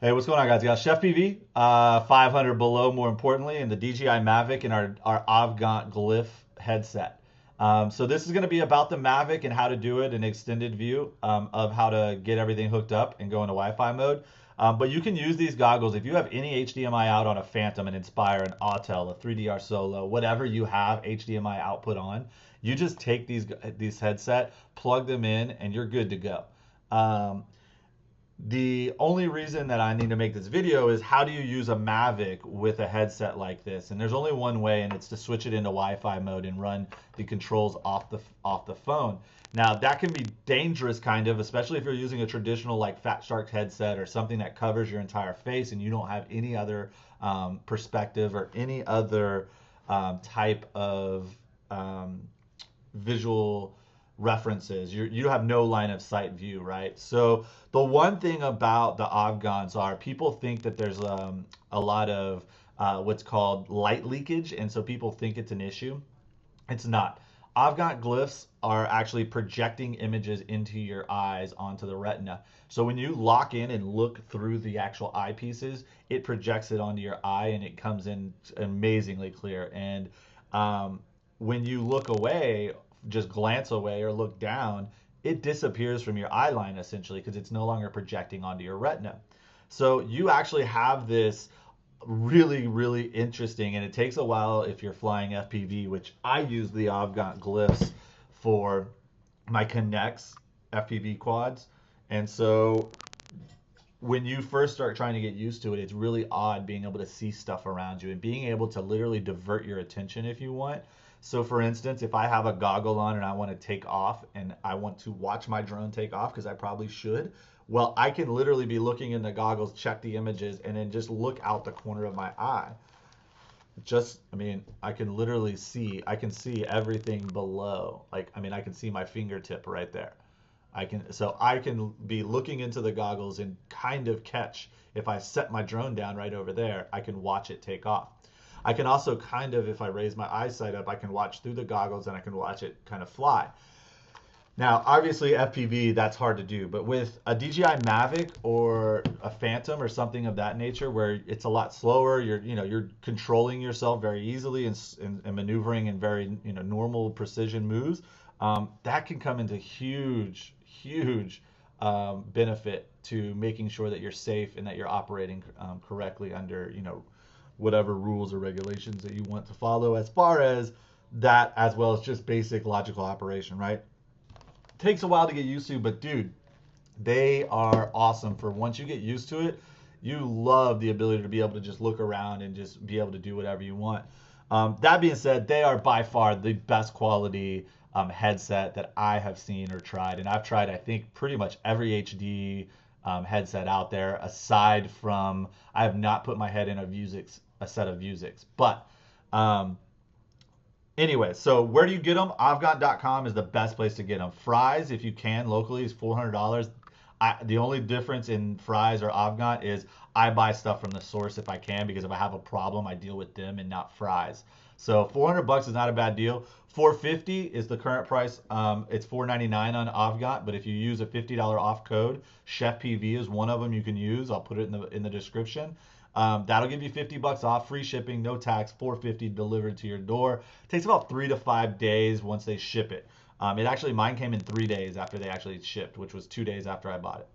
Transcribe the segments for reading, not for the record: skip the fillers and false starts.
Hey, what's going on, guys? We got CheFPV, 500 below, more importantly, and the DJI Mavic and our Avegant Glyph headset. So this is going to be about the Mavic and how to do it, an extended view of how to get everything hooked up and go into Wi-Fi mode. But you can use these goggles if you have any HDMI out on a Phantom, an Inspire, an Autel, a 3DR Solo, whatever you have HDMI output on. You just take these headset, plug them in, and you're good to go. Um, the only reason that I need to make this video is how do you use a Mavic with a headset like this? And there's only one way, and it's to switch it into Wi-Fi mode and run the controls off the phone. Now that can be dangerous, kind of, especially if you're using a traditional like Fat Shark headset or something that covers your entire face and you don't have any other perspective or any other type of um, visual references. You have no line of sight view, right? So the one thing about the Avgans are people think that there's a lot of what's called light leakage, and so people think it's an issue. It's not. Avegant glyphs are actually projecting images into your eyes onto the retina. So when you lock in and look through the actual eyepieces, it projects it onto your eye and it comes in amazingly clear. And when you look away, just glance away or look down, it disappears from your eye line essentially because it's no longer projecting onto your retina. So you actually have this really, really interesting, and it takes a while if you're flying FPV, which I use the Avegant Glyphs for my Connects FPV quads. And so when you first start trying to get used to it, it's really odd being able to see stuff around you and being able to literally divert your attention if you want. So for instance, if I have a goggle on and I want to take off and I want to watch my drone take off, because I probably should, well, I can literally be looking in the goggles, check the images, and then just look out the corner of my eye. I mean, I can see everything below. Like, I mean, I can see my fingertip right there. So I can be looking into the goggles and kind of catch, if I set my drone down right over there, I can watch it take off. I can also kind of, if I raise my eyesight up, I can watch through the goggles and I can watch it kind of fly. Now, obviously FPV, that's hard to do, but with a DJI Mavic or a Phantom or something of that nature where it's a lot slower, you're controlling yourself very easily and maneuvering in very, normal precision moves, that can come into huge benefit to making sure that you're safe and that you're operating correctly under, whatever rules or regulations that you want to follow as far as that, as well as just basic logical operation, right? Takes a while to get used to, but dude, they are awesome for once you get used to it. You love the ability to be able to just look around and just be able to do whatever you want. That being said, they are by far the best quality headset that I have seen or tried, and I've tried I think pretty much every HD headset out there. Aside from, I have not put my head in a set of Vuzix, but um, anyway, so where do you get them? Avgant.com is the best place to get them. Fry's, if you can, locally is $400. The only difference in Fry's or Avgant is I buy stuff from the source if I can, because if I have a problem, I deal with them and not Fry's. So 400 bucks is not a bad deal. 450 is the current price. It's 499 on Avgant, but if you use a $50 off code, CheFPV is one of them you can use. I'll put it in the description. That'll give you 50 bucks off, free shipping, no tax, 450 delivered to your door. It takes about 3 to 5 days once they ship it. Mine came in 3 days after they actually shipped, which was 2 days after I bought it.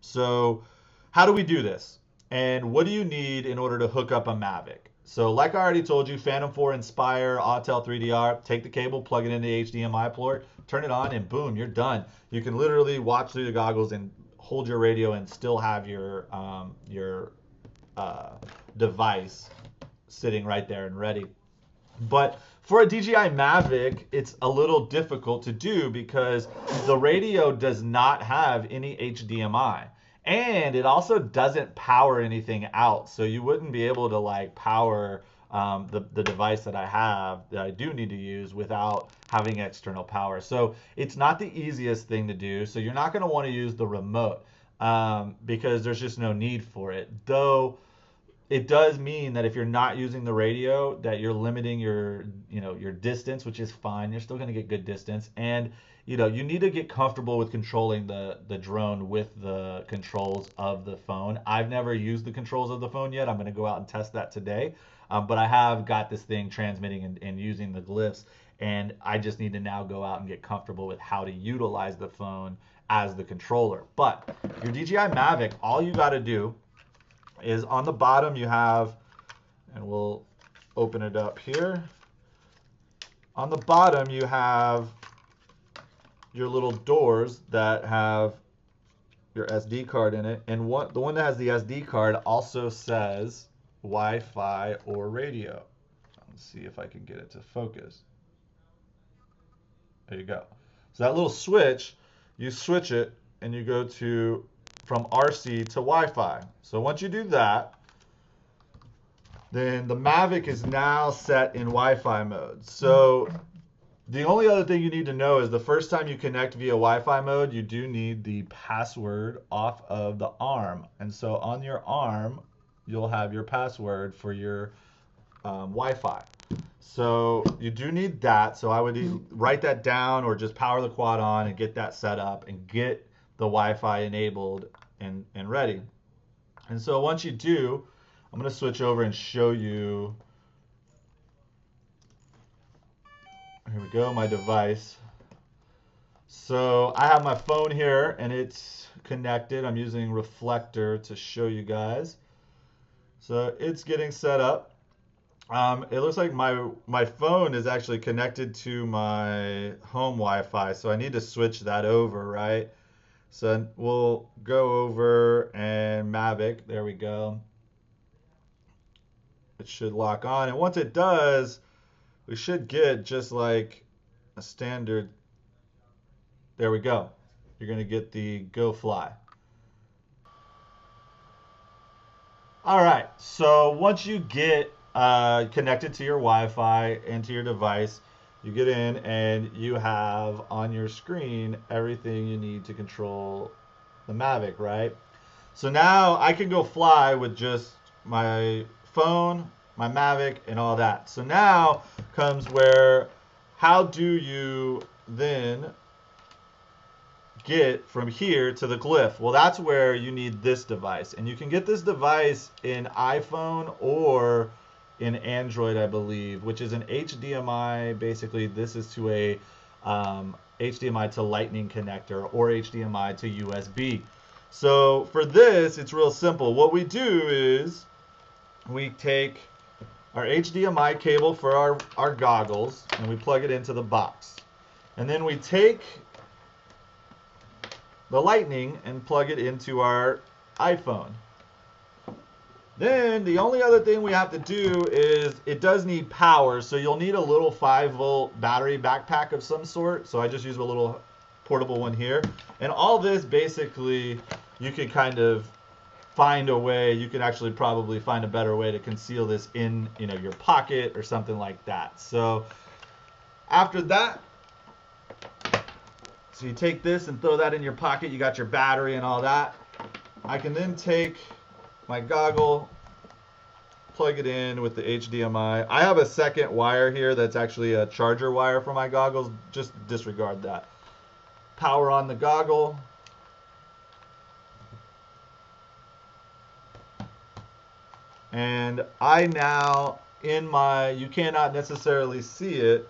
So how do we do this? And what do you need in order to hook up a Mavic? So like I already told you, Phantom 4 Inspire, Autel 3DR, take the cable, plug it into the HDMI port, turn it on, and boom, you're done. You can literally watch through the goggles and hold your radio and still have your device sitting right there and ready. But for a DJI Mavic, it's a little difficult to do because the radio does not have any HDMI. And it also doesn't power anything out. So you wouldn't be able to like power the device that I do need to use without having external power. So it's not the easiest thing to do. So you're not going to want to use the remote because there's just no need for it. Though it does mean that if you're not using the radio, that you're limiting your, your distance, which is fine. You're still going to get good distance, and you need to get comfortable with controlling the drone with the controls of the phone. I've never used the controls of the phone yet. I'm going to go out and test that today, but I have got this thing transmitting and using the glyphs, and I just need to now go out and get comfortable with how to utilize the phone as the controller. But your DJI Mavic, all you got to do is on the bottom you have, and we'll open it up here. On the bottom you have your little doors that have your SD card in it, and the one that has the SD card also says Wi-Fi or radio. Let's see if I can get it to focus. There you go. So that little switch, you switch it and you go from RC to Wi-Fi. So once you do that, then the Mavic is now set in Wi-Fi mode. So the only other thing you need to know is the first time you connect via Wi-Fi mode, you do need the password off of the arm. And so on your arm, you'll have your password for your Wi-Fi. So you do need that. So I would write that down or just power the quad on and get that set up and get the Wi-Fi enabled and ready. And so once you do, I'm going to switch over and show you. Here we go, my device. So I have my phone here and it's connected. I'm using reflector to show you guys. So it's getting set up. It looks like my phone is actually connected to my home Wi-Fi, so I need to switch that over, right? So we'll go over and Mavic, there we go. It should lock on, and once it does, we should get just like a standard. There we go. You're gonna get the Go Fly. All right, so once you get connected to your Wi-Fi and to your device, you get in and you have on your screen everything you need to control the Mavic, right? So now I can go fly with just my phone, my Mavic, and all that. So now comes where, how do you then get from here to the glyph? Well, that's where you need this device, and you can get this device in iPhone or in Android, I believe, which is an HDMI. Basically, this is to a HDMI to Lightning connector or HDMI to USB. So for this, it's real simple. What we do is we take our HDMI cable for our goggles and we plug it into the box. And then we take the Lightning and plug it into our iPhone. Then the only other thing we have to do is it does need power, so you'll need a little 5-volt battery backpack of some sort. So I just use a little portable one here. And all this basically, you can kind of find a way, you can actually probably find a better way to conceal this in your pocket or something like that. So after that, so you take this and throw that in your pocket, you got your battery and all that. I can then take my goggle, plug it in with the HDMI. I have a second wire here that's actually a charger wire for my goggles. Just disregard that. Power on the goggle. And I now, you cannot necessarily see it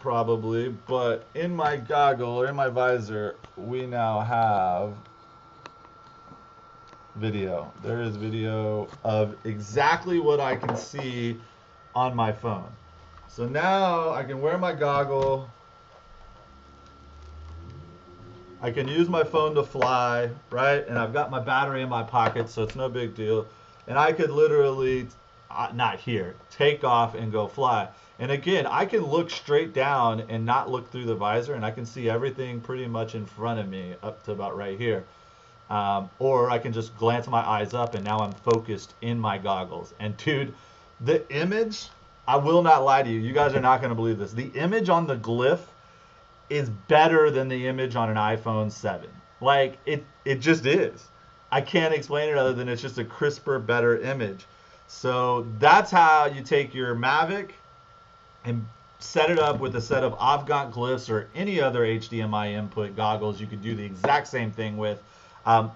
probably, but in my goggle or in my visor, we now have video. There is video of exactly what I can see on my phone. So now I can wear my goggle. I can use my phone to fly, right? And I've got my battery in my pocket, so it's no big deal. And I could literally, not here, take off and go fly. And again, I can look straight down and not look through the visor, and I can see everything pretty much in front of me up to about right here. Or I can just glance my eyes up and now I'm focused in my goggles. And dude, the image, I will not lie to you, you guys are not going to believe this. The image on the Glyph is better than the image on an iPhone 7. Like, it just is. I can't explain it other than it's just a crisper, better image. So that's how you take your Mavic and set it up with a set of Avegant Glyphs or any other HDMI input goggles you could do the exact same thing with.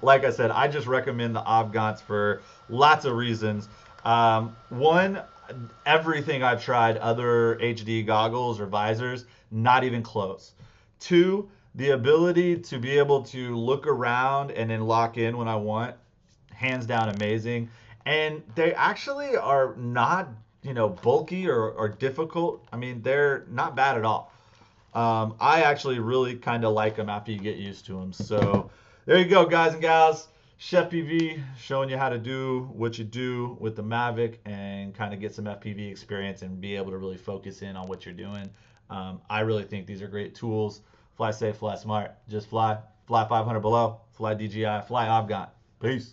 Like I said, I just recommend the Avegants for lots of reasons. One, everything I've tried, other HD goggles or visors, not even close. Two, the ability to be able to look around and then lock in when I want, hands down amazing. And they actually are not, bulky or difficult. I mean, they're not bad at all. I actually really kind of like them after you get used to them. So there you go, guys and gals. CheFPV showing you how to do what you do with the Mavic and kind of get some FPV experience and be able to really focus in on what you're doing. I really think these are great tools. Fly safe, fly smart. Just fly. Fly 500 below. Fly DJI. Fly Avegant. Peace.